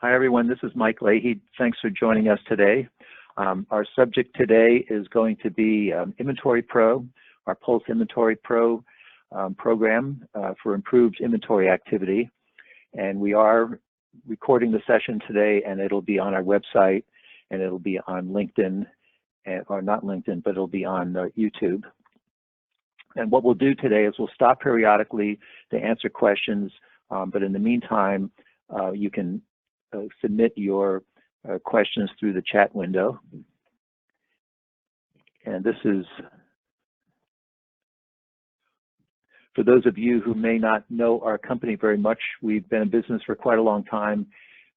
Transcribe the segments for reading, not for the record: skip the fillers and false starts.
Hi everyone, this is Mike Leahy. Thanks for joining us today. Our subject today is going to be InventoryPRO, our Pulse InventoryPRO program for improved inventory activity. And we are recording the session today, and it'll be on our website, and it'll be on LinkedIn, or not LinkedIn, but it'll be on YouTube. And what we'll do today is we'll stop periodically to answer questions, but in the meantime, you can submit your questions through the chat window. And this is, for those of you who may not know our company very much, we've been in business for quite a long time.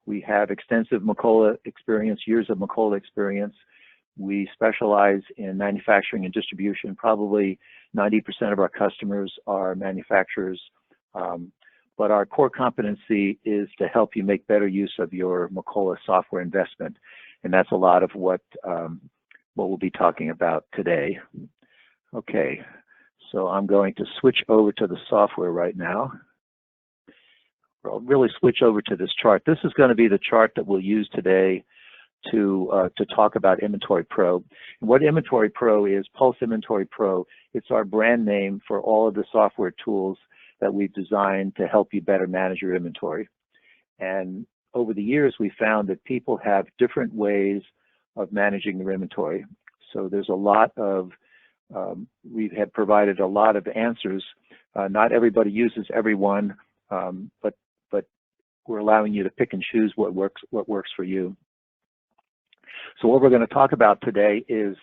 We have extensive Macola experience, years of Macola experience. We specialize in manufacturing and distribution. Probably 90% of our customers are manufacturers. But our core competency is to help you make better use of your Macola software investment. And that's a lot of what we'll be talking about today. Okay, so I'm going to switch over to the software right now. I'll really switch over to this chart. This is going to be the chart that we'll use today to talk about InventoryPRO. And what InventoryPRO is, Pulse InventoryPRO, it's our brand name for all of the software tools that we've designed to help you better manage your inventory. And over the years, we found that people have different ways of managing their inventory. So there's a lot of, we have provided a lot of answers. Not everybody uses every one, but we're allowing you to pick and choose what works for you. So what we're going to talk about today is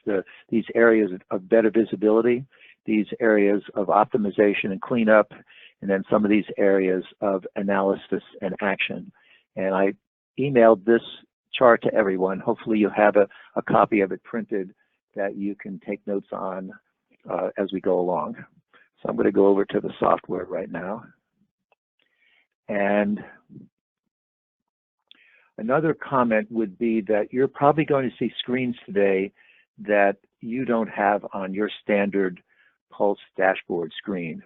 these areas of better visibility, these areas of optimization and cleanup, and then some of these areas of analysis and action. And I emailed this chart to everyone. Hopefully you have a copy of it printed that you can take notes on as we go along. So I'm going to go over to the software right now. And another comment would be that you're probably going to see screens today that you don't have on your standard Pulse dashboard screen.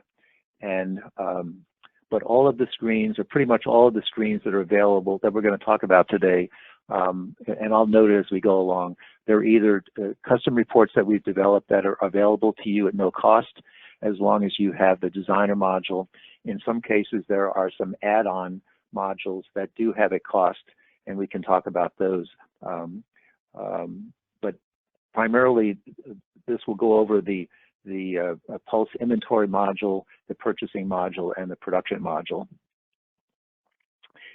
And but all of the screens, or pretty much all of the screens that are available that we're going to talk about today, and I'll note it as we go along, they're either custom reports that we've developed that are available to you at no cost, as long as you have the designer module. In some cases, there are some add-on modules that do have a cost, and we can talk about those. But primarily, this will go over the Pulse inventory module, the purchasing module, and the production module.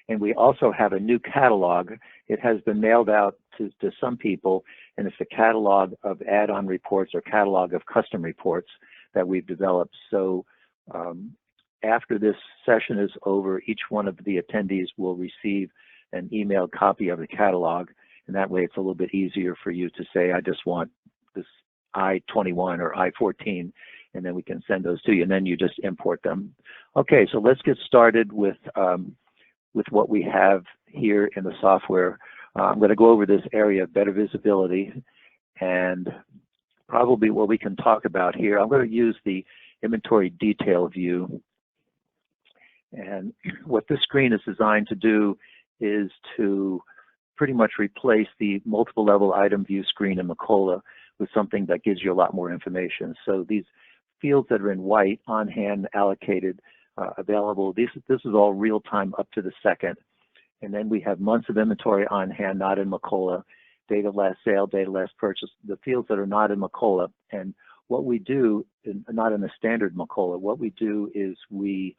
And we also have a new catalog. It has been mailed out to some people, and it's a catalog of add-on reports or catalog of custom reports that we've developed. So after this session is over, each one of the attendees will receive an emailed copy of the catalog, and that way it's a little bit easier for you to say, I just want this I-21 or I-14, and then we can send those to you, and then you just import them. Okay, so let's get started with what we have here in the software. I'm going to go over this area of better visibility, and probably what we can talk about here, I'm going to use the inventory detail view. And what this screen is designed to do is to pretty much replace the multiple level item view screen in Macola with something that gives you a lot more information. So these fields that are in white, on hand, allocated, available, this is all real time up to the second. And then we have months of inventory on hand, not in Macola, date of last sale, date of last purchase, the fields that are not in Macola. And what we do, not in the standard Macola, what we do is we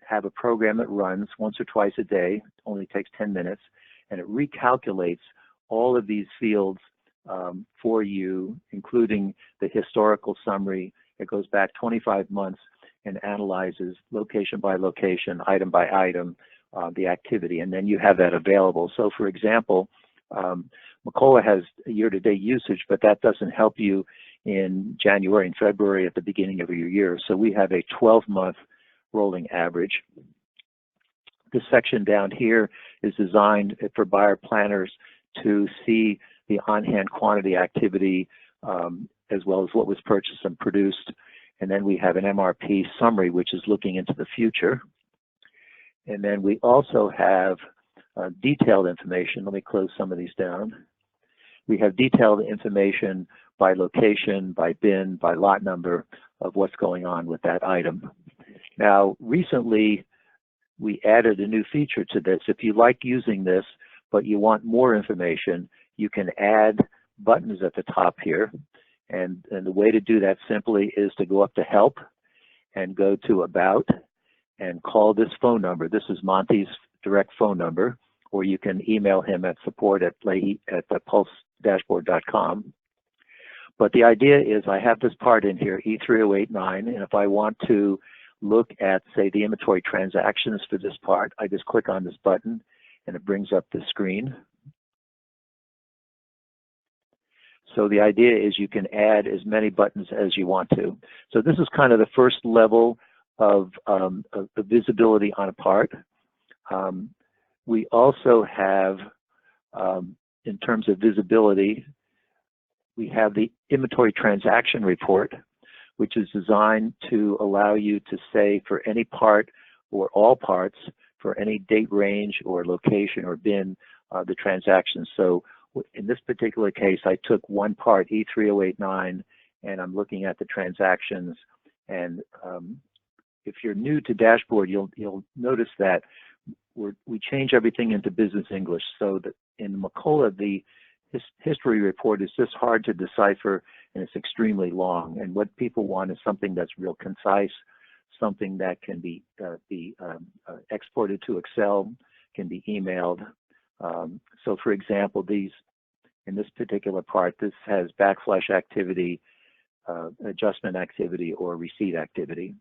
have a program that runs once or twice a day, only takes 10 minutes, and it recalculates all of these fields for you, including the historical summary. It goes back 25 months and analyzes location by location, item by item, the activity, and then you have that available. So for example, Macola has year-to-date usage, but that doesn't help you in January and February at the beginning of your year. So we have a 12-month rolling average. This section down here is designed for buyer planners to see the on-hand quantity activity as well as what was purchased and produced. And then we have an MRP summary, which is looking into the future. And then we also have detailed information. Let me close some of these down. We have detailed information by location, by bin, by lot number of what's going on with that item. Now, recently, we added a new feature to this. If you like using this, but you want more information, you can add buttons at the top here. And the way to do that simply is to go up to Help and go to About and call this phone number. This is Monty's direct phone number, or you can email him at support@pulsedashboard.com. But the idea is I have this part in here, E3089, and if I want to look at, say, the inventory transactions for this part, I just click on this button and it brings up the screen. So the idea is you can add as many buttons as you want to. So this is kind of the first level of the visibility on a part. We also have, in terms of visibility, we have the inventory transaction report, which is designed to allow you to say for any part or all parts, for any date range or location or bin, the transactions. So in this particular case, I took one part, E3089, and I'm looking at the transactions. And if you're new to Dashboard, you'll notice that we change everything into business English, so that in Macola, the history report is just hard to decipher, and it's extremely long. And what people want is something that's real concise, something that can be exported to Excel, can be emailed. So for example, in this particular part, this has backflash activity, adjustment activity, or receipt activity.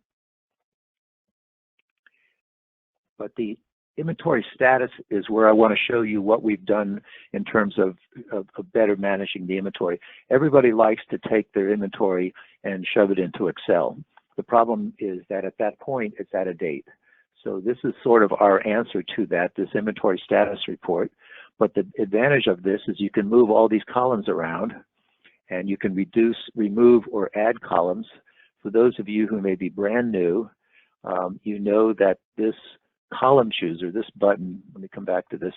But the inventory status is where I want to show you what we've done in terms of better managing the inventory. Everybody likes to take their inventory and shove it into Excel. The problem is that at that point, it's out of date. So this is sort of our answer to that, this inventory status report. But the advantage of this is you can move all these columns around, and you can reduce, remove, or add columns. For those of you who may be brand new, you know that this column chooser, this button, let me come back to this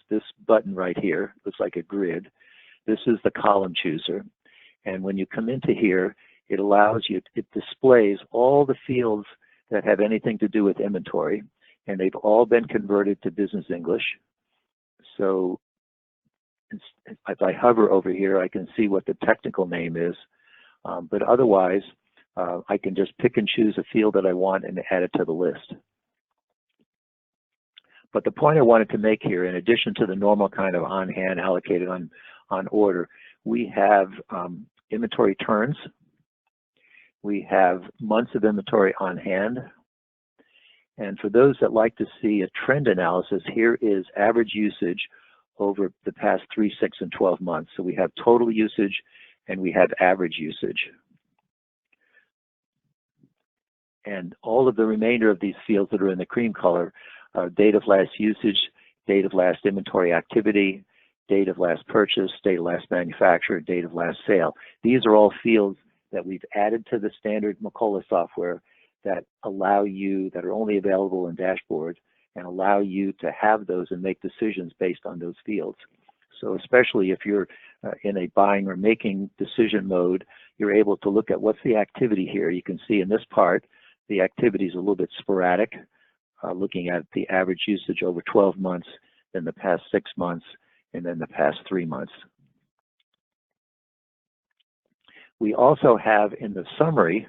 button right here, looks like a grid. This is the column chooser. And when you come into here, it allows you, it displays all the fields that have anything to do with inventory, and they've all been converted to business English. So if I hover over here, I can see what the technical name is, but otherwise, I can just pick and choose a field that I want and add it to the list. But the point I wanted to make here, in addition to the normal kind of on-hand, allocated on order, we have inventory turns. We have months of inventory on hand. And for those that like to see a trend analysis, here is average usage over the past 3, 6, and 12 months. So we have total usage and we have average usage. And all of the remainder of these fields that are in the cream color, date of last usage, date of last inventory activity, date of last purchase, date of last manufacturer, date of last sale. These are all fields that we've added to the standard Macola software that allow you, that are only available in Dashboard, and allow you to have those and make decisions based on those fields. So especially if you're in a buying or making decision mode, you're able to look at what's the activity here. You can see in this part, the activity is a little bit sporadic, looking at the average usage over 12 months, then the past 6 months, and then the past 3 months. We also have in the summary,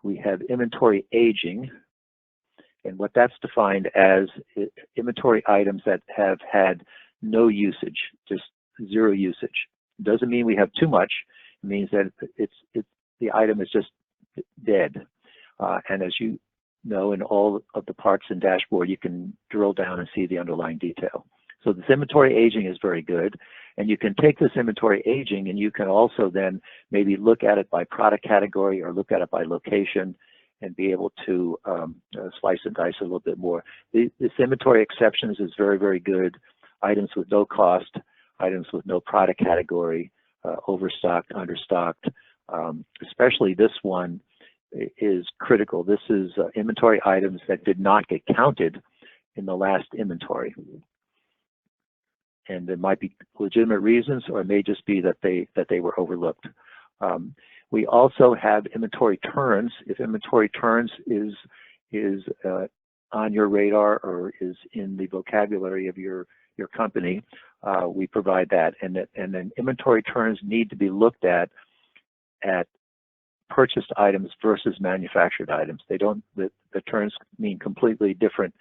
we have inventory aging, and what that's defined as inventory items that have had no usage, just zero usage. It doesn't mean we have too much. It means that the item is just dead. And as you know, in all of the parts in Dashboard, you can drill down and see the underlying detail. So this inventory aging is very good. And you can take this inventory aging and you can also then maybe look at it by product category or look at it by location and be able to slice and dice a little bit more. This inventory exceptions is very, very good. Items with no cost, items with no product category, overstocked, understocked, especially this one is critical. This is inventory items that did not get counted in the last inventory. and there might be legitimate reasons, or it may just be that they were overlooked. We also have inventory turns. If inventory turns is on your radar or is in the vocabulary of your company, we provide that. And then inventory turns need to be looked at purchased items versus manufactured items. They don't. The turns mean completely different.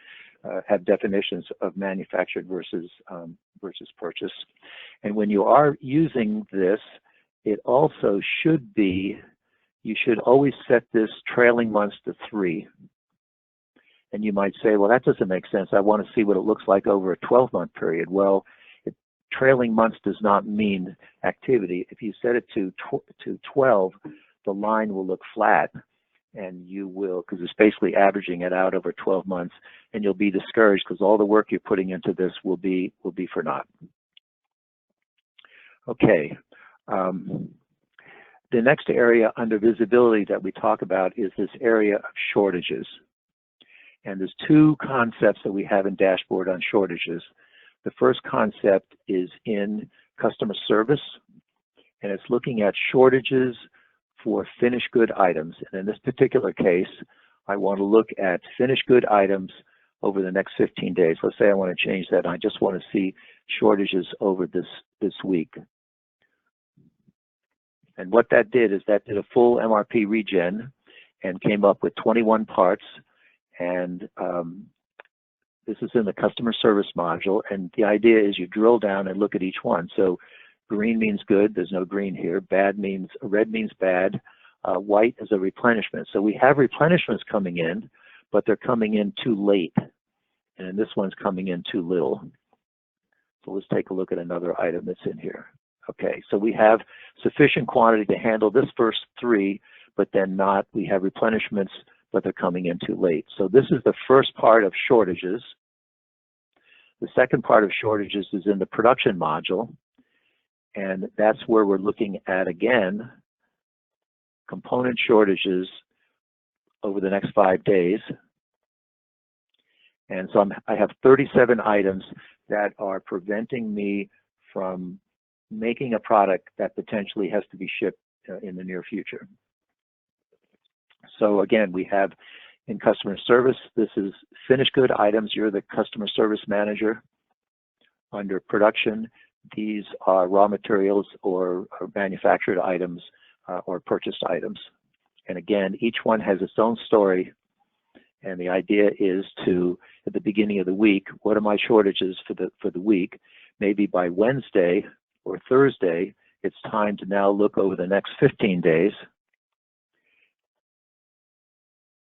Have definitions of manufactured versus purchase. And when you are using this, it also should be, you should always set this trailing months to 3. And you might say, well, that doesn't make sense. I want to see what it looks like over a 12-month period. Well, trailing months does not mean activity. If you set it to 12, the line will look flat, and you will, because it's basically averaging it out over 12 months, and you'll be discouraged because all the work you're putting into this will be for naught. Okay. The next area under visibility that we talk about is this area of shortages. And there's 2 concepts that we have in dashboard on shortages. The first concept is in customer service, and it's looking at shortages for finished good items. And in this particular case, I want to look at finished good items over the next 15 days. Let's say I want to change that, and I just want to see shortages over this week. And what that did is that did a full MRP regen and came up with 21 parts. And this is in the customer service module. And the idea is you drill down and look at each one. So green means good. There's no green here. Red means bad. White is a replenishment. So we have replenishments coming in, but they're coming in too late. And this one's coming in too little. So let's take a look at another item that's in here. Okay, so we have sufficient quantity to handle this first 3, but then not. We have replenishments, but they're coming in too late. So this is the first part of shortages. The second part of shortages is in the production module, and that's where we're looking at, again, component shortages over the next 5 days. And so I have 37 items that are preventing me from making a product that potentially has to be shipped in the near future. So again, we have in customer service, this is finished good items. You're the customer service manager. Under production, these are raw materials or manufactured items or purchased items. And again, each one has its own story. And the idea is to, at the beginning of the week, what are my shortages for the week? Maybe by Wednesday or Thursday, it's time to now look over the next 15 days,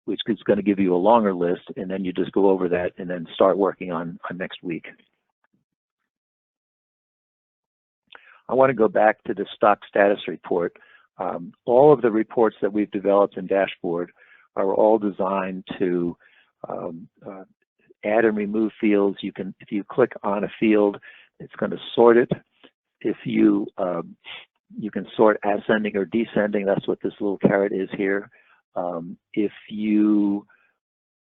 which is going to give you a longer list, and then you just go over that and then start working on next week. I want to go back to the stock status report. All of the reports that we've developed in dashboard are all designed to add and remove fields. You can, if you click on a field, it's going to sort it. If you can sort ascending or descending, that's what this little caret is here. If you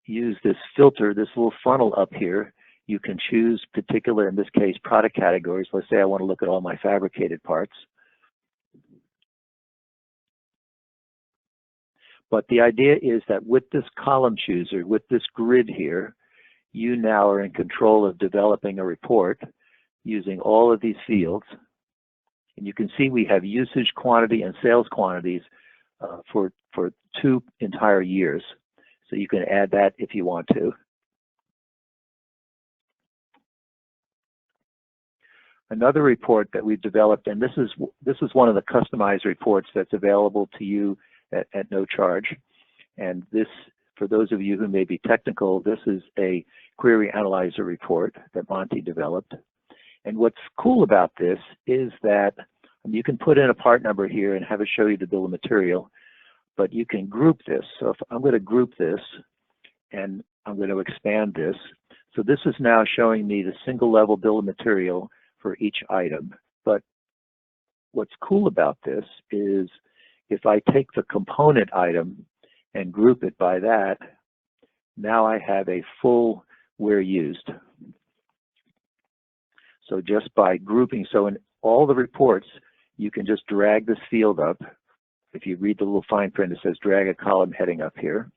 use this filter, this little funnel up here, you can choose particular, in this case, product categories. Let's say I want to look at all my fabricated parts. But the idea is that with this column chooser, with this grid here, you now are in control of developing a report using all of these fields. And you can see we have usage quantity and sales quantities for 2 entire years. So you can add that if you want to. Another report that we've developed, and this is one of the customized reports that's available to you at no charge. And this, for those of you who may be technical, this is a query analyzer report that Monty developed. And what's cool about this is that you can put in a part number here and have it show you the bill of material, but you can group this. So if I'm going to group this and I'm going to expand this. So this is now showing me the single level bill of material for each item. But what's cool about this is if I take the component item and group it by that, now I have a full where used. So just by grouping, so in all the reports, you can just drag this field up. If you read the little fine print, it says drag a column heading up here.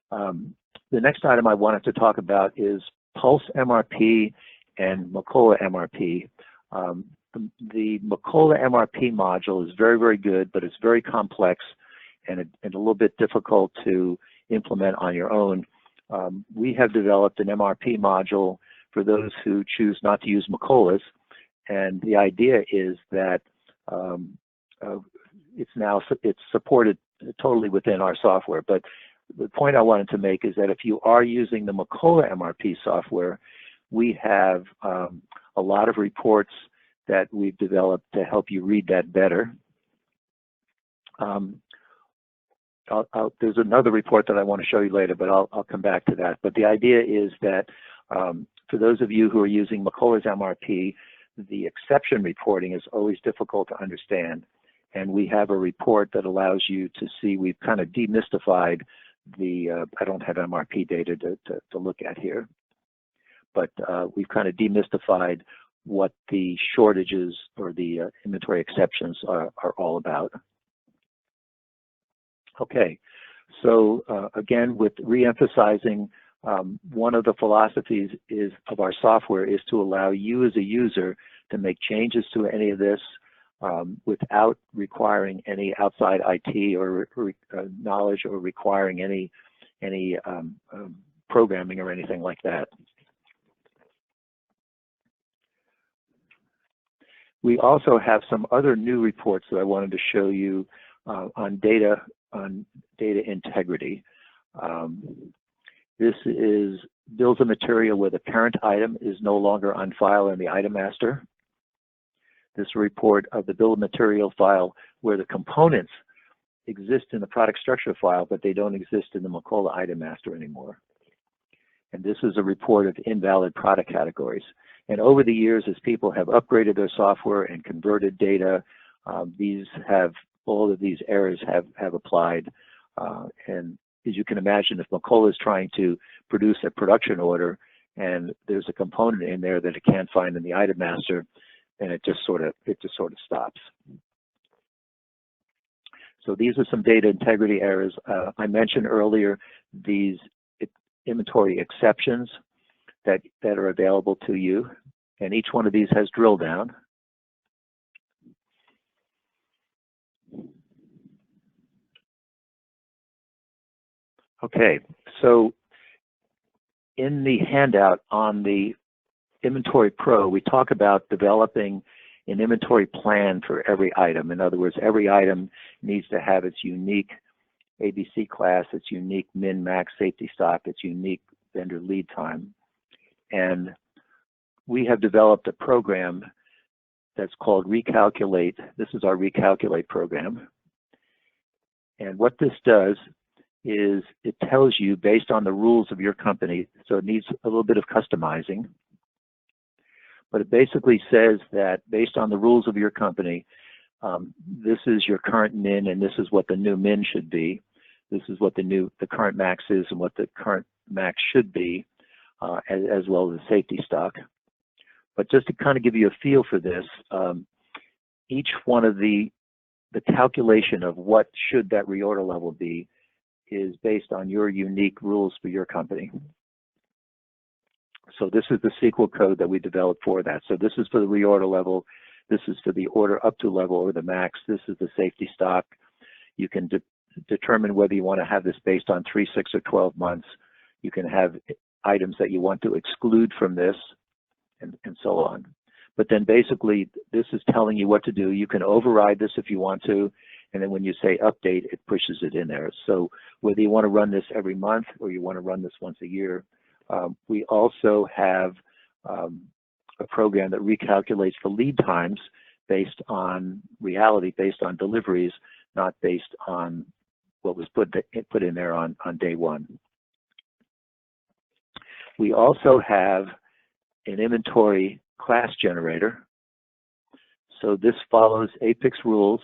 The next item I wanted to talk about is Pulse MRP and Macola MRP. The Macola MRP module is very, very good, but it's very complex and a little bit difficult to implement on your own. We have developed an MRP module for those who choose not to use Macolas, and the idea is that it's supported totally within our software. But the point I wanted to make is that if you are using the Macola MRP software, we have a lot of reports that we've developed to help you read that better. There's another report that I want to show you later, but I'll come back to that. But the idea is that for those of you who are using Macola's MRP, the exception reporting is always difficult to understand. And we have a report that allows you to see, we've kind of demystified the, I don't have MRP data to look at here, but we've kind of demystified what the shortages or the inventory exceptions are all about. Okay, so again, with re-emphasizing, one of the philosophies of our software is to allow you as a user to make changes to any of this without requiring any outside IT or knowledge or requiring any programming or anything like that. We also have some other new reports that I wanted to show you on data integrity. This is bills of material where the parent item is no longer on file in the item master. This report of the bill of material file where the components exist in the product structure file, but they don't exist in the Macola item master anymore. And this is a report of invalid product categories. And over the years, as people have upgraded their software and converted data, all of these errors have applied. And as you can imagine, if Macola is trying to produce a production order and there's a component in there that it can't find in the item master, then it just sort of stops. So these are some data integrity errors. I mentioned earlier these inventory exceptions that are available to you, and each one of these has drill down. Okay, so in the handout on the InventoryPRO, we talk about developing an inventory plan for every item. In other words, every item needs to have its unique ABC class, its unique min-max safety stock, its unique vendor lead time. And we have developed a program that's called Recalculate. This is our Recalculate program. And what this does is it tells you based on the rules of your company, so it needs a little bit of customizing, but it basically says that based on the rules of your company, this is your current min and this is what the new min should be. This is what the current max is and what the current max should be, as well as the safety stock. But just to kind of give you a feel for this, each one of the calculation of what should that reorder level be is based on your unique rules for your company. So this is the SQL code that we developed for that. So this is for the reorder level. This is for the order up to level or the max. This is the safety stock. You can determine whether you want to have this based on 3, 6, or 12 months. You can have items that you want to exclude from this and so on. But then basically, this is telling you what to do. You can override this if you want to. And then when you say update, it pushes it in there. So whether you want to run this every month or you want to run this once a year, we also have a program that recalculates the lead times based on reality, based on deliveries, not based on what was put in there on day one. We also have an inventory class generator. So this follows APIX rules,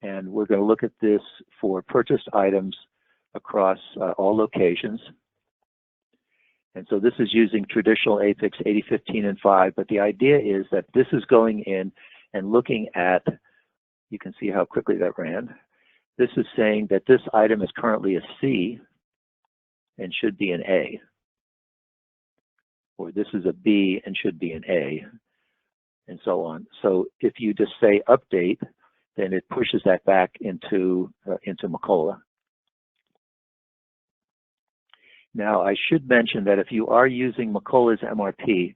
and we're going to look at this for purchased items across all locations. And so this is using traditional APIX 8015 and 5, but the idea is that this is going in and looking at, you can see how quickly that ran. This is saying that this item is currently a C and should be an A, or this is a B and should be an A, and so on. So if you just say update, then it pushes that back into Macola. Now, I should mention that if you are using Macola's MRP,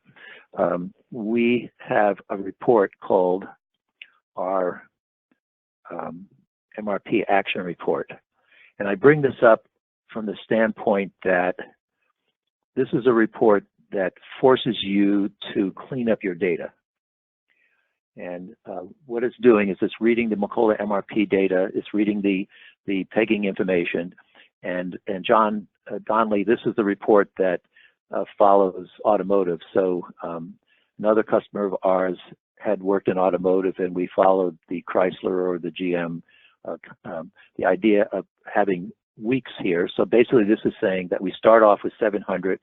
we have a report called our MRP Action Report. And I bring this up from the standpoint that this is a report that forces you to clean up your data. And what it's doing is it's reading the Macola MRP data, it's reading the pegging information, and John Donnelly, this is the report that follows automotive. So another customer of ours had worked in automotive, and we followed the Chrysler or the GM. The idea of having weeks here. So basically, this is saying that we start off with 700,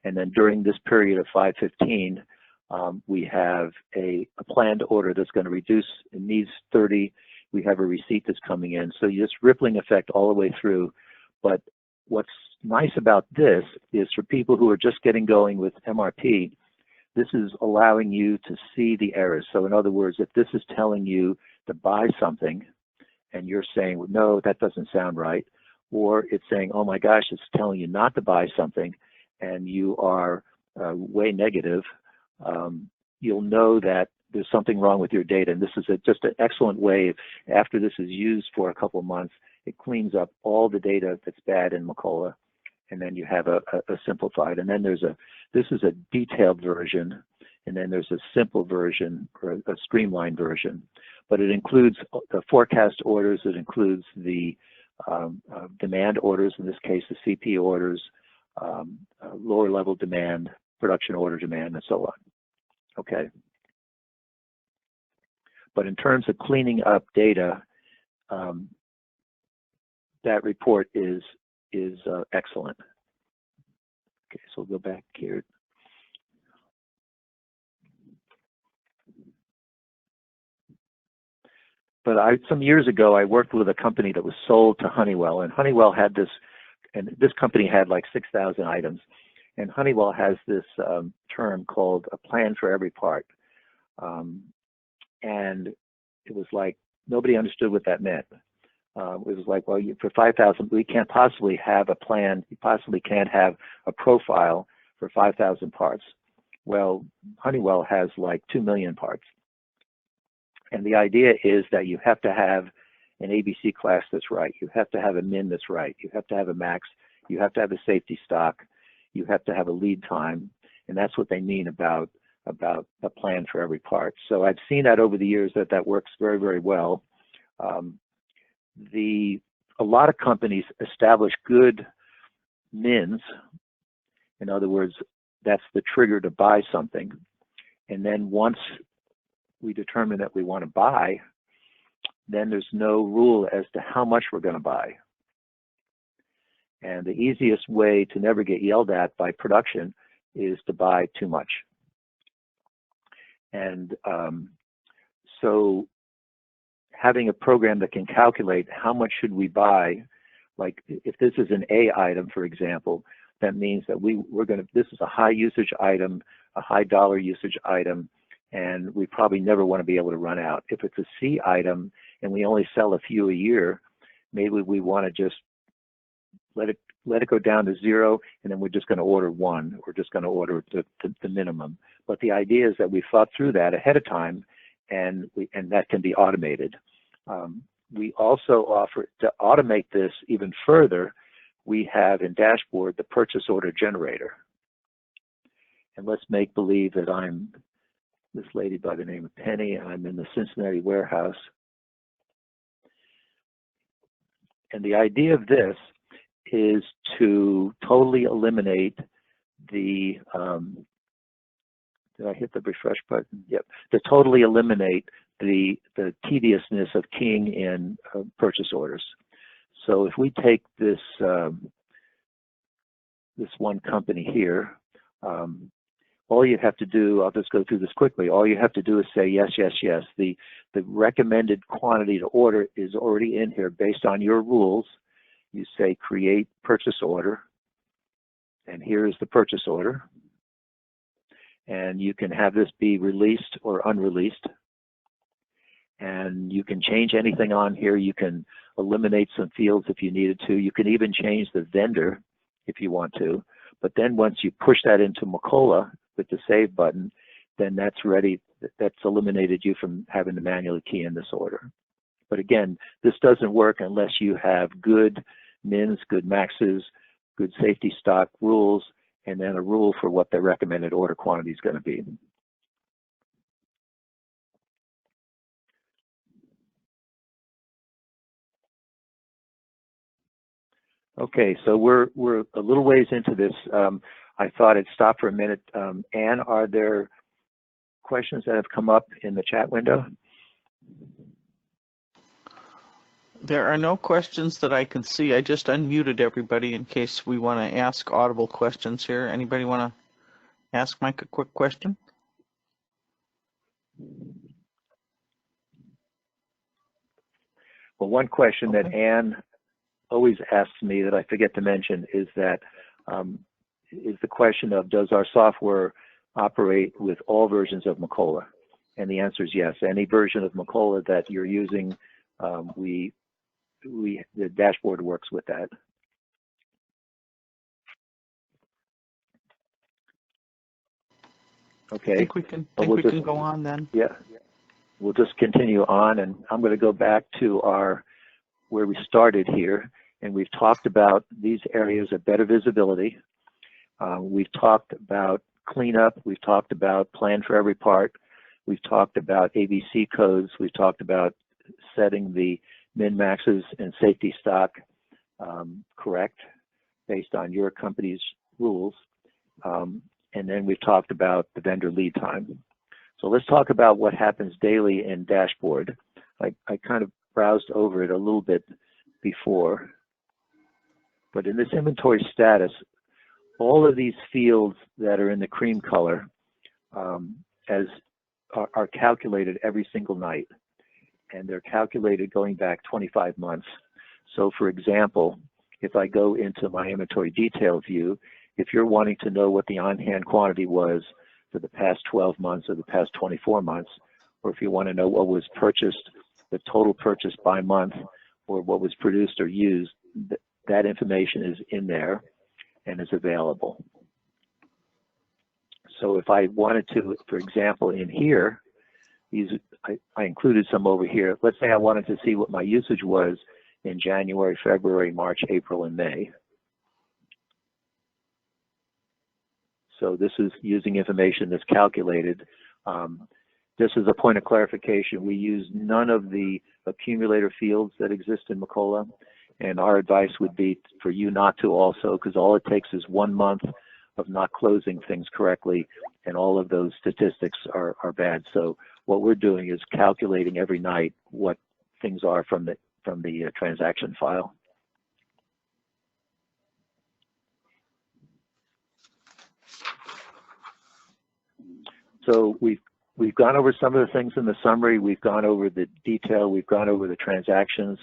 and then during this period of 515, we have a planned order that's going to reduce. It needs 30. We have a receipt that's coming in. So you just rippling effect all the way through. But what's nice about this is for people who are just getting going with MRP, this is allowing you to see the errors. So in other words, if this is telling you to buy something and you're saying, well, no, that doesn't sound right, or it's saying, oh my gosh, it's telling you not to buy something and you are way negative, you'll know that there's something wrong with your data. And this is just an excellent way, after this is used for a couple of months, it cleans up all the data that's bad in Macola, and then you have a simplified. And then this is a detailed version, and then there's a simple version, or a streamlined version. But it includes the forecast orders, it includes the demand orders, in this case the CP orders, lower level demand, production order demand, and so on. Okay. But in terms of cleaning up data, that report is excellent. Okay, so we'll go back here. But some years ago, I worked with a company that was sold to Honeywell, and Honeywell had this, and this company had like 6,000 items, and Honeywell has this term called a plan for every part. And it was like, nobody understood what that meant. It was like, well, for 5,000, we can't possibly have a plan. You possibly can't have a profile for 5,000 parts. Well, Honeywell has like 2 million parts. And the idea is that you have to have an ABC class that's right. You have to have a min that's right. You have to have a max. You have to have a safety stock. You have to have a lead time. And that's what they mean about a plan for every part. So I've seen that over the years that works very, very well. A lot of companies establish good mins. In other words, that's the trigger to buy something. And then once we determine that we want to buy, then there's no rule as to how much we're going to buy. And the easiest way to never get yelled at by production is to buy too much. And so having a program that can calculate how much should we buy, like if this is an A item, for example, that means that this is a high usage item, a high dollar usage item, and we probably never want to be able to run out. If it's a C item and we only sell a few a year, maybe we want to just let it go down to 0, and then we're just going to order 1. We're just going to order the minimum. But the idea is that we thought through that ahead of time, and that can be automated. We also offer to automate this even further. We have in Dashboard the Purchase Order Generator. And let's make believe that I'm this lady by the name of Penny, and I'm in the Cincinnati warehouse. And the idea of this is to totally eliminate the, did I hit the refresh button? Yep. To totally eliminate the tediousness of keying in purchase orders. So if we take this one company here. All you have to do, I'll just go through this quickly. All you have to do is say yes, yes, yes. The recommended quantity to order is already in here based on your rules. You say create purchase order, and here is the purchase order. And you can have this be released or unreleased. And you can change anything on here. You can eliminate some fields if you needed to. You can even change the vendor if you want to. But then once you push that into Macola with the save button, then that's ready. That's eliminated you from having to manually key in this order. But again, this doesn't work unless you have good mins, good maxes, good safety stock rules, and then a rule for what the recommended order quantity is going to be. Okay, so we're a little ways into this. I thought I'd stop for a minute. Anne, are there questions that have come up in the chat window? There are no questions that I can see. I just unmuted everybody in case we want to ask audible questions here. Anybody want to ask Mike a quick question? Well, one question that Anne always asks me that I forget to mention is that is the question of, does our software operate with all versions of Macola? And the answer is yes. Any version of Macola that you're using, the dashboard works with that. Okay. I think we can go on then. Yeah. We'll just continue on, and I'm going to go back to where we started here, and we've talked about these areas of better visibility. We've talked about cleanup. We've talked about plan for every part. We've talked about ABC codes. We've talked about setting the min maxes and safety stock correct based on your company's rules. And then we've talked about the vendor lead time. So let's talk about what happens daily in dashboard. I kind of browsed over it a little bit before, but in this inventory status, all of these fields that are in the cream color are calculated every single night, and they're calculated going back 25 months. So for example, if I go into my inventory detail view, if you're wanting to know what the on-hand quantity was for the past 12 months or the past 24 months, or if you want to know what was purchased, the total purchase by month, or what was produced or used, that information is in there and is available. So if I wanted to, for example, in here, I included some over here. Let's say I wanted to see what my usage was in January, February, March, April, and May. So this is using information that's calculated. This is a point of clarification. We use none of the accumulator fields that exist in Macola, and our advice would be for you not to also, because all it takes is 1 month of not closing things correctly, and all of those statistics are bad. So what we're doing is calculating every night what things are from the transaction file. So we've gone over some of the things in the summary. We've gone over the detail. We've gone over the transactions.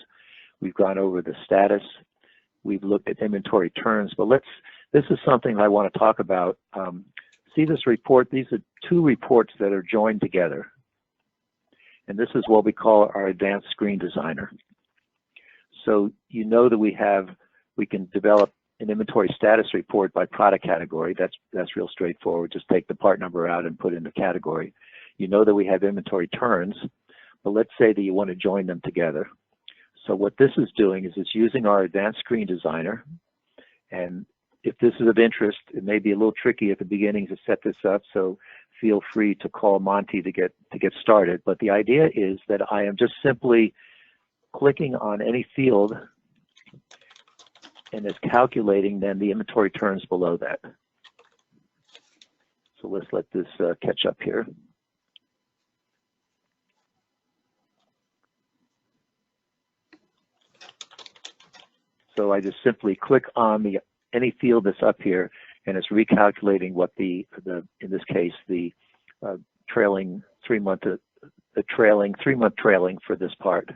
We've gone over the status. We've looked at inventory turns. But this is something I want to talk about. See this report? These are two reports that are joined together. And this is what we call our advanced screen designer. So you know that we can develop an inventory status report by product category. That's real straightforward. Just take the part number out and put in the category. You know that we have inventory turns, but let's say that you want to join them together. So what this is doing is it's using our advanced screen designer. And if this is of interest, it may be a little tricky at the beginning to set this up, so feel free to call Monty to get started. But the idea is that I am just simply clicking on any field and it's calculating then the inventory turns below that. So let's let this catch up here. So I just simply click on the any field that's up here, and it's recalculating what in this case, the trailing 3-month trailing for this part,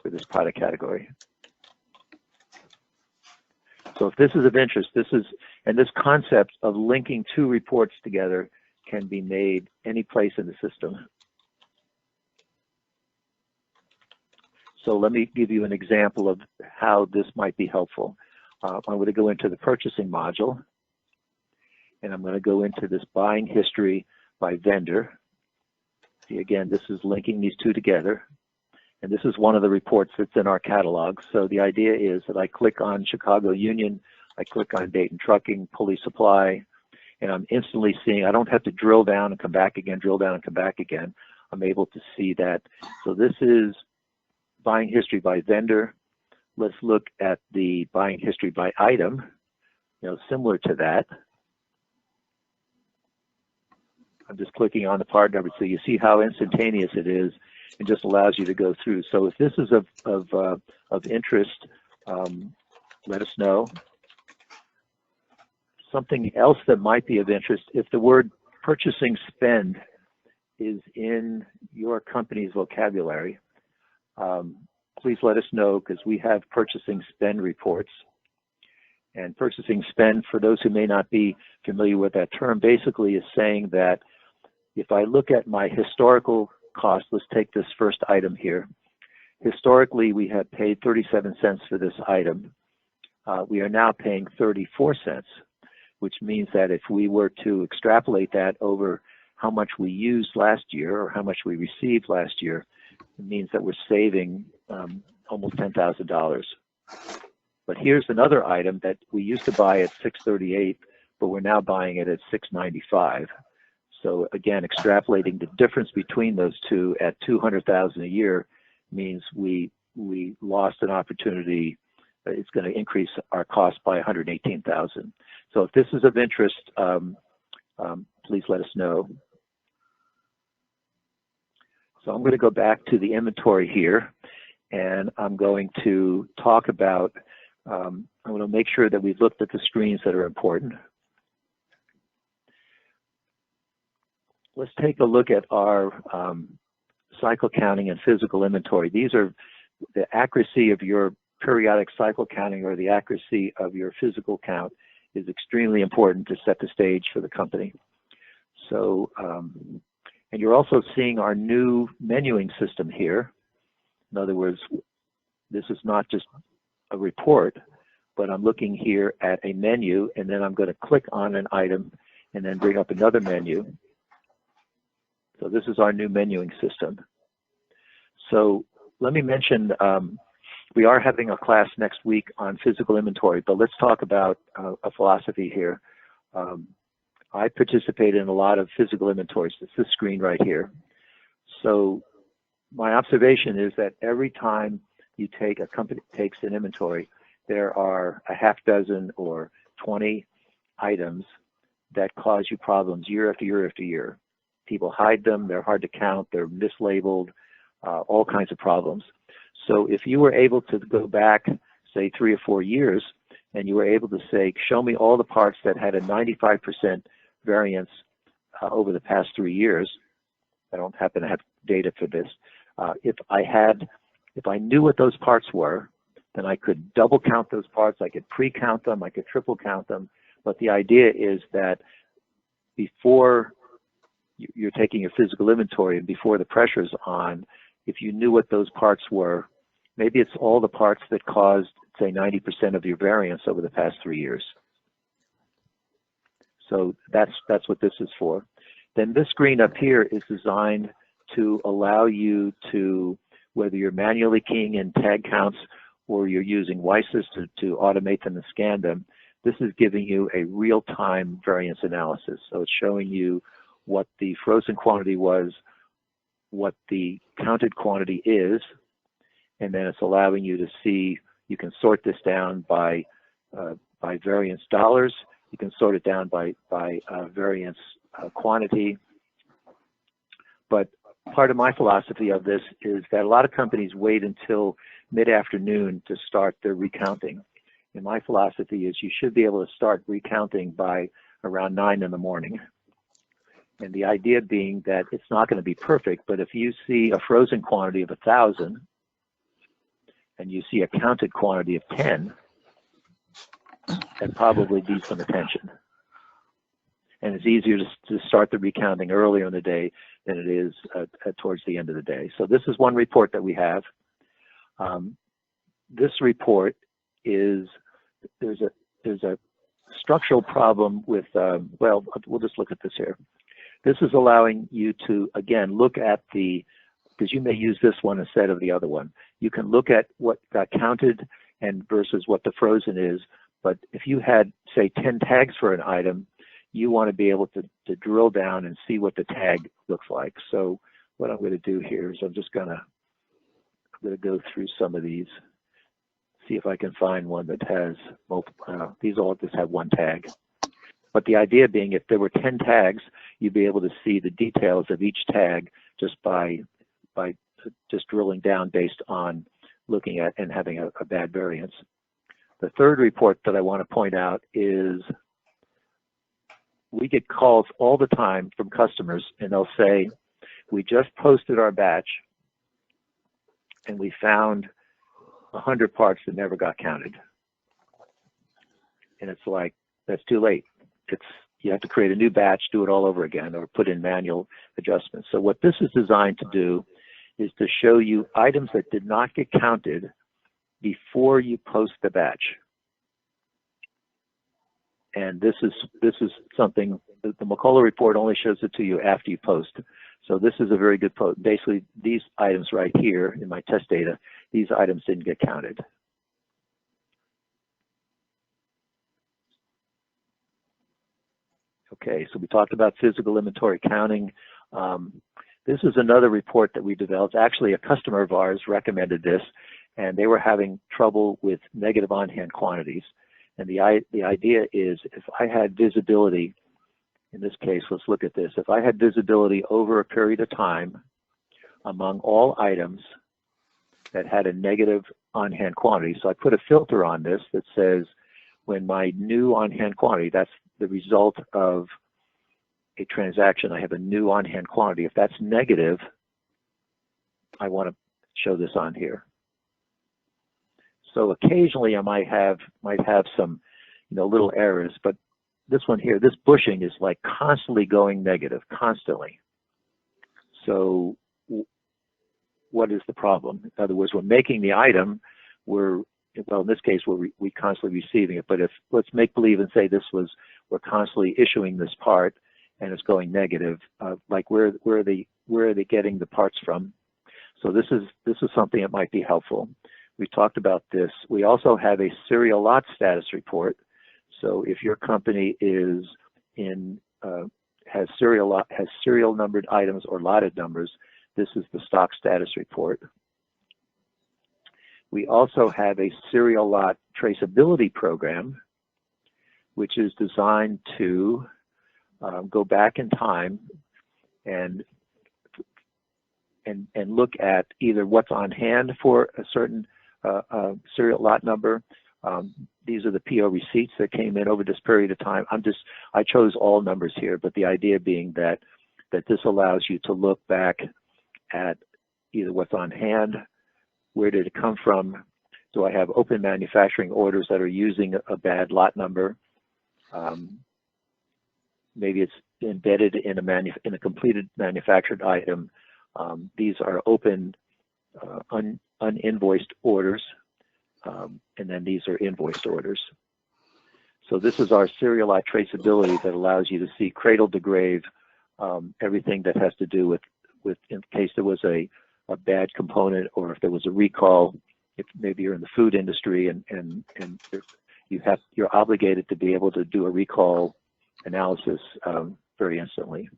for this product category. So if this is of interest, and this concept of linking two reports together can be made any place in the system. So let me give you an example of how this might be helpful. I'm going to go into the purchasing module, and I'm going to go into this buying history by vendor. See, again, this is linking these two together. And this is one of the reports that's in our catalog. So the idea is that I click on Chicago Union, I click on Dayton Trucking, Pulley Supply, and I'm instantly seeing, I don't have to drill down and come back again, drill down and come back again. I'm able to see that. So this is buying history by vendor. Let's look at the buying history by item, similar to that. I'm just clicking on the part number so you see how instantaneous it is. It just allows you to go through. So if this is of interest, let us know. Something else that might be of interest, if the word purchasing spend is in your company's vocabulary, please let us know, because we have purchasing spend reports. And purchasing spend, for those who may not be familiar with that term, basically is saying that if I look at my historical cost, let's take this first item here. Historically, we had paid 37 cents for this item. We are now paying 34 cents, which means that if we were to extrapolate that over how much we used last year or how much we received last year, it means that we're saving almost $10,000. But here's another item that we used to buy at $6.38, but we're now buying it at $6.95. So again, extrapolating the difference between those two at $200,000 a year means we lost an opportunity. It's going to increase our cost by $118,000. So if this is of interest, please let us know. So I'm going to go back to the inventory here, and I'm going to talk about, I'm going to make sure that we've looked at the screens that are important. Let's take a look at our cycle counting and physical inventory. These are the accuracy of your periodic cycle counting or the accuracy of your physical count is extremely important to set the stage for the company. So, and you're also seeing our new menuing system here. In other words, this is not just a report, but I'm looking here at a menu, and then I'm going to click on an item and then bring up another menu. So this is our new menuing system. So let me mention, we are having a class next week on physical inventory, but let's talk about a philosophy here. I participate in a lot of physical inventories. It's this screen right here. So my observation is that every time you take, a company takes an inventory, there are a half dozen or 20 items that cause you problems year after year after year. People hide them, they're hard to count, they're mislabeled, all kinds of problems. So if you were able to go back, say 3 or 4 years, and you were able to say, show me all the parts that had a 95% variance over the past 3 years. I don't happen to have data for this. If I knew what those parts were, then I could double count those parts, I could pre-count them, I could triple count them. But the idea is that before you're taking your physical inventory and before the pressure's on, if you knew what those parts were, maybe it's all the parts that caused, say, 90% of your variance over the past 3 years. So that's what this is for. Then this screen up here is designed to allow you to, whether you're manually keying in tag counts or you're using WISEs to automate them and scan them, this is giving you a real-time variance analysis. So it's showing you what the frozen quantity was, what the counted quantity is, and then it's allowing you to see, you can sort this down by variance dollars, you can sort it down by variance quantity. But part of my philosophy of this is that a lot of companies wait until mid-afternoon to start their recounting. And my philosophy is you should be able to start recounting by around 9 in the morning. And the idea being that it's not going to be perfect, but if you see a frozen quantity of 1,000 and you see a counted quantity of 10, that probably needs some attention. And it's easier to start the recounting earlier in the day than it is towards the end of the day. So this is one report that we have. This report is, there's a structural problem with, well, we'll just look at this here. This is allowing you to, again, look at the, because you may use this one instead of the other one. You can look at what got counted and versus what the frozen is. But if you had, say, 10 tags for an item, you want to be able to drill down and see what the tag looks like. So what I'm going to do here is I'm going to go through some of these, see if I can find one that has multiple. These all just have one tag. But the idea being, if there were 10 tags, you'd be able to see the details of each tag just by just drilling down based on looking at and having a bad variance. The third report that I want to point out is we get calls all the time from customers, and they'll say, we just posted our batch and we found 100 parts that never got counted. And it's like, that's too late. You have to create a new batch, do it all over again, or put in manual adjustments. So what this is designed to do is to show you items that did not get counted before you post the batch. And this is something, the Macola report only shows it to you after you post. So this is a very good post. Basically, these items right here in my test data, these items didn't get counted. Okay, so we talked about physical inventory counting. This is another report that we developed. Actually, a customer of ours recommended this, and they were having trouble with negative on-hand quantities. And the idea is, if I had visibility, in this case, let's look at this. If I had visibility over a period of time among all items that had a negative on-hand quantity, so I put a filter on this that says when my new on-hand quantity, that's the result of a transaction, I have a new on-hand quantity. If that's negative, I want to show this on here. So occasionally I might have some, little errors, but this one here, this bushing is like constantly going negative, constantly. So what is the problem? In other words, we're making the item, well, in this case, we're constantly receiving it. But if, let's make believe and say we're constantly issuing this part and it's going negative, like where are they getting the parts from? So this is something that might be helpful. We talked about this. We also have a serial lot status report. So if your company is has serial numbered items or lotted numbers, this is the stock status report. We also have a serial lot traceability program, which is designed to go back in time and look at either what's on hand for a certain serial lot number. These are the PO receipts that came in over this period of time. I chose all numbers here, but the idea being that this allows you to look back at either what's on hand, where did it come from, do I have open manufacturing orders that are using a bad lot number, maybe it's embedded in a completed manufactured item. These are open uninvoiced orders, and then these are invoiced orders. So this is our serial lot traceability that allows you to see cradle to grave everything that has to do with in case there was a bad component, or if there was a recall, if maybe you're in the food industry and you're obligated to be able to do a recall analysis very instantly.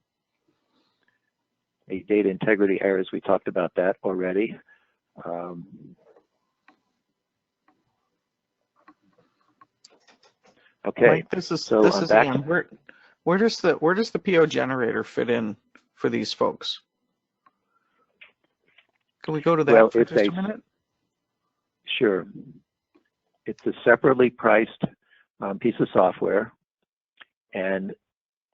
Data integrity errors, we talked about that already. Okay, Mike, this is Ian. Where does the PIO generator fit in for these folks? Can we go to that for just a minute? Sure. It's a separately priced piece of software, and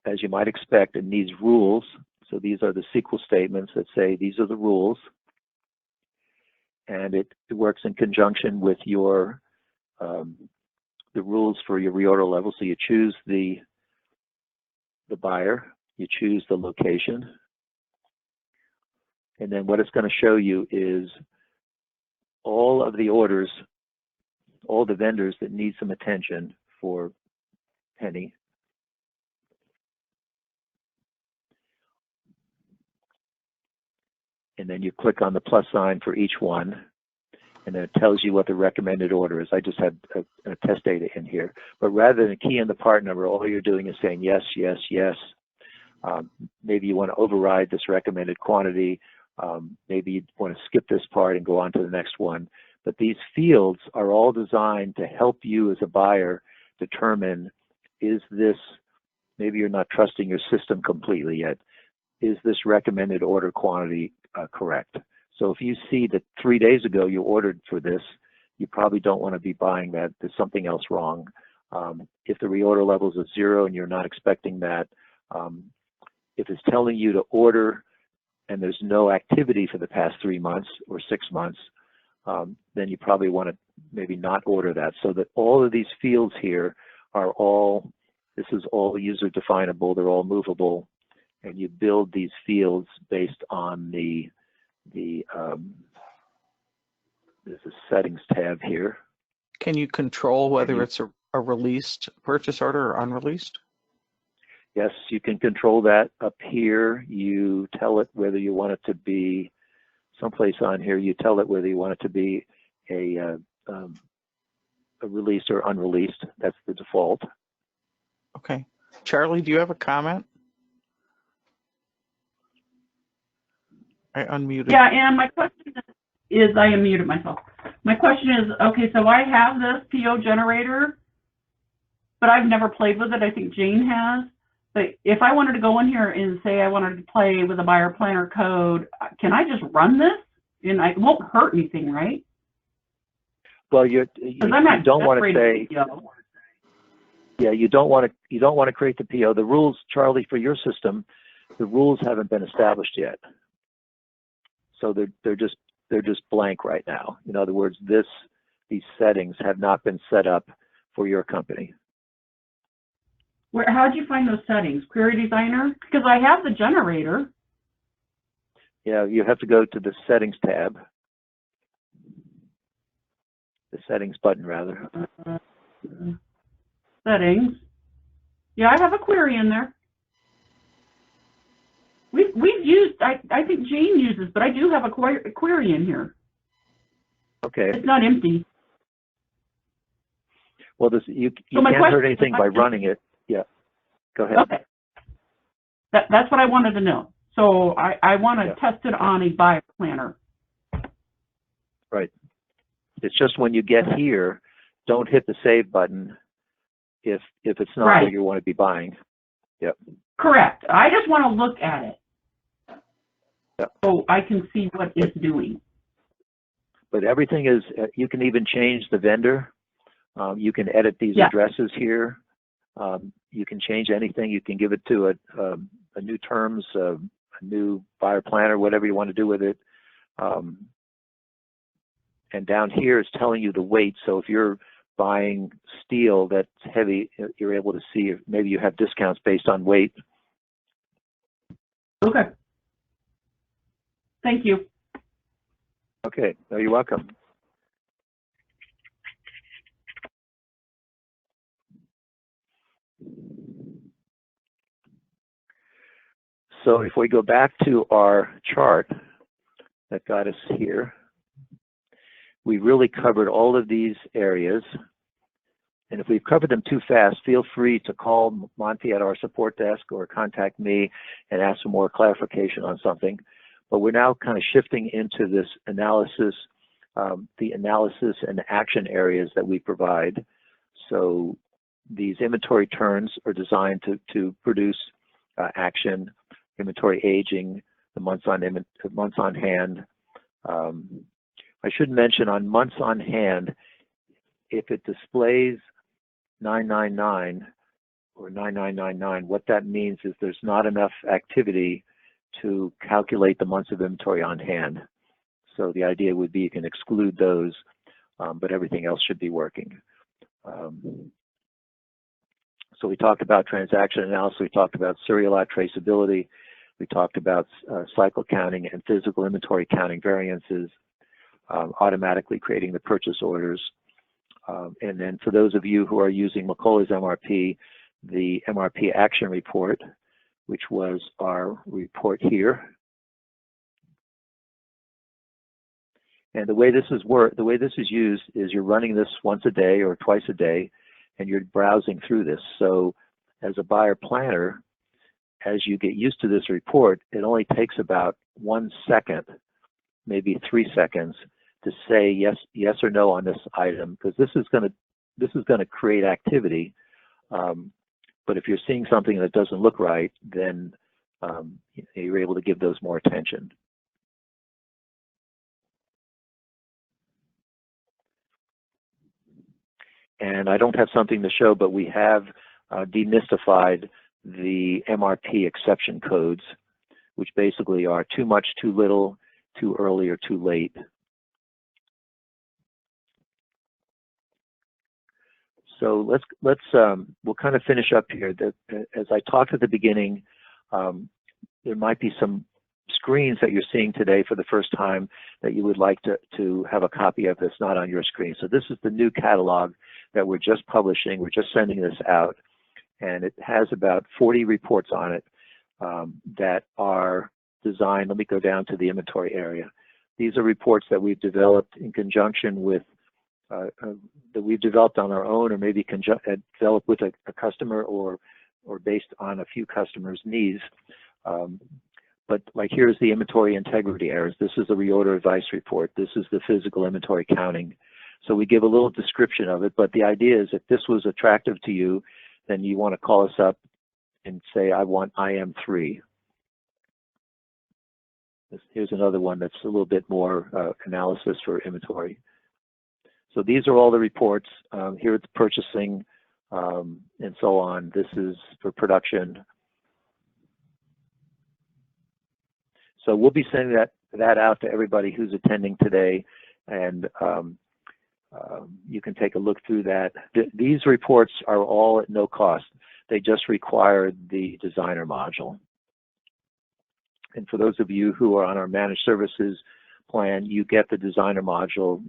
as you might expect, it needs rules. So these are the SQL statements that say these are the rules, and it works in conjunction with your the rules for your reorder level. So you choose the buyer, you choose the location, and then what it's going to show you is all of the orders, all the vendors that need some attention for Penny. And then you click on the plus sign for each one, and then it tells you what the recommended order is. I just had a test data in here. But rather than key in the part number, all you're doing is saying yes, yes, yes. Maybe you want to override this recommended quantity. Maybe you want to skip this part and go on to the next one. But these fields are all designed to help you as a buyer determine, is this, maybe you're not trusting your system completely yet, is this recommended order quantity correct? So if you see that 3 days ago you ordered for this, you probably don't want to be buying that. There's something else wrong. If the reorder level is a 0 and you're not expecting that, if it's telling you to order and there's no activity for the past 3 months or 6 months, then you probably want to maybe not order that. So that all of these fields here are all, this is all user definable, they're all movable, and you build these fields based on there's a settings tab here. Can you control whether it's a released purchase order or unreleased? Yes, you can control that up here. You tell it whether you want it to be someplace on here. You tell it whether you want it to be a released or unreleased. That's the default. Okay. Charlie, do you have a comment? I unmuted. Yeah, and my question is I unmuted myself. My question is, okay, so I have this PIO generator, but I've never played with it. I think Jane has. But if I wanted to go in here and say I wanted to play with a buyer planner code, can I just run this? And it won't hurt anything, right? Well, you don't want to say. Yeah, you don't want to create the PO. The rules, Charlie, for your system, the rules haven't been established yet. So they're just blank right now. In other words, these settings have not been set up for your company. How'd you find those settings? Query Designer? Because I have the generator. Yeah, you have to go to the Settings tab. The Settings button, rather. Settings. Yeah, I have a query in there. We've used, I think Jane uses, but I do have a query in here. Okay. It's not empty. Well, you can't hurt anything by running it. Yeah. Go ahead. Okay. That's what I wanted to know. So I want to test it on a buyer planner. Right. It's just when you get here, don't hit the save button if it's not what you want to be buying. Yep. Correct. I just want to look at it. Yep. So I can see what it's doing. But everything is, you can even change the vendor. You can edit these addresses here. You can change anything. You can give it to a new terms, a new buyer planner, whatever you want to do with it. And down here is telling you the weight. So if you're buying steel that's heavy, you're able to see if maybe you have discounts based on weight. Okay. Thank you. Okay. No, you're welcome. So if we go back to our chart that got us here, we really covered all of these areas. And if we've covered them too fast, feel free to call Monty at our support desk or contact me and ask for more clarification on something. But we're now kind of shifting into this analysis, the analysis and action areas that we provide. So these inventory turns are designed to produce action, inventory aging, the months on hand. I should mention on months on hand, if it displays 999 or 9999, what that means is there's not enough activity to calculate the months of inventory on hand. So the idea would be you can exclude those, but everything else should be working. So we talked about transaction analysis, we talked about serial lot traceability, we talked about cycle counting and physical inventory counting variances, automatically creating the purchase orders. And then for those of you who are using Macola's MRP, the MRP Action Report, which was our report here. And the way this is used is you're running this once a day or twice a day, and you're browsing through this. So as a buyer planner, as you get used to this report, it only takes about 1 second, maybe 3 seconds, to say yes or no on this item, because this is going to create activity. But if you're seeing something that doesn't look right, then you're able to give those more attention. And I don't have something to show, but we have demystified the MRP exception codes, which basically are too much, too little, too early, or too late. So we'll kind of finish up here. As I talked at the beginning, there might be some screens that you're seeing today for the first time that you would like to have a copy of that's not on your screen. So this is the new catalog that we're just publishing. We're just sending this out, and it has about 40 reports on it that are designed. Let me go down to the inventory area. These are reports that we've developed in conjunction with that we've developed on our own, or maybe developed with a customer, or based on a few customers' needs. But like, here's the inventory integrity errors. This is the reorder advice report. This is the physical inventory counting. So we give a little description of it, but the idea is if this was attractive to you, then you want to call us up and say, I want IM3. Here's another one that's a little bit more analysis for inventory. So these are all the reports. Here it's purchasing and so on. This is for production. So we'll be sending that out to everybody who's attending today, and you can take a look through that. These reports are all at no cost. They just require the designer module. And for those of you who are on our managed services plan, you get the designer module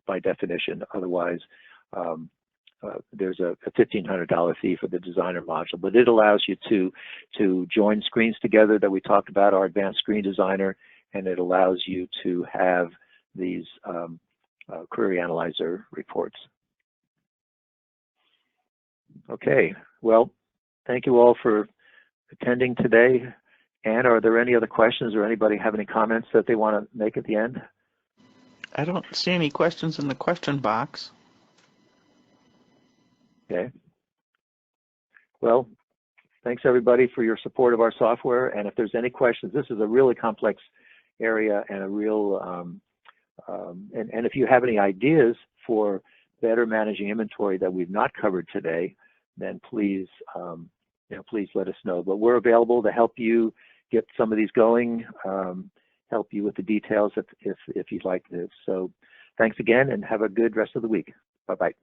by definition. Otherwise, there's a $1,500 fee for the designer module, but it allows you to join screens together that we talked about, our advanced screen designer, and it allows you to have these query analyzer reports. Okay, well, thank you all for attending today. Ann, are there any other questions, or anybody have any comments that they want to make at the end? I don't see any questions in the question box. Okay. Well, thanks everybody for your support of our software. And if there's any questions, this is a really complex area and a real, and if you have any ideas for better managing inventory that we've not covered today, then please, please let us know. But we're available to help you get some of these going, help you with the details if you'd like to. So thanks again, and have a good rest of the week. Bye-bye.